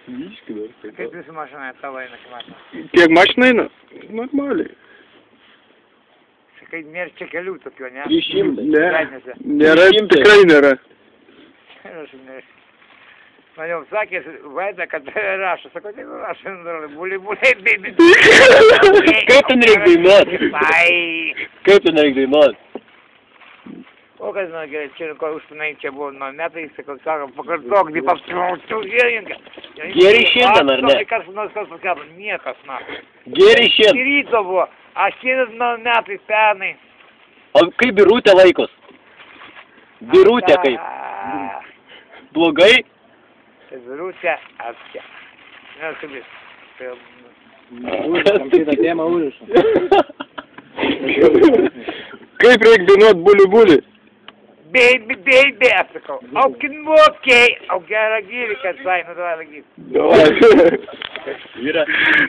Miški dar. Kaip jūsų mašina tavo eina, kaip mašina? Kiek mašina eina? Normaliai. Sakai, nėra čia kelių tokių, ne? 300. Ne, nėra, tikrai nėra. Man jau sakė, Vaida, kad rašo. Sako, tai rašo, būliai, bėbi. Kaip ten reikia dainuot? Kaip ten reikia dainuot? O kas, man gerai, čia, ko užpinai, čia buvo nuo metai, sakau, pakartok, tai papsirautų gėrinką. Gėri šiandien, ar ne? Kas nors paskelbė, niekas, na. Gėri šiandien. Ryto buvo, aš šiandien nuo metai pernai. O kaip Birutė laikos? Birutė kaip? Blogai? Birutė, apsia. Nesubis. Užrašam šitą temą, užrašam. Kaip reikia dainuot buli? Baby, aš sakau. Aukin mokiai. Au gerą gyrį, kad sai, nu davai lagyti. Davai. Vyra.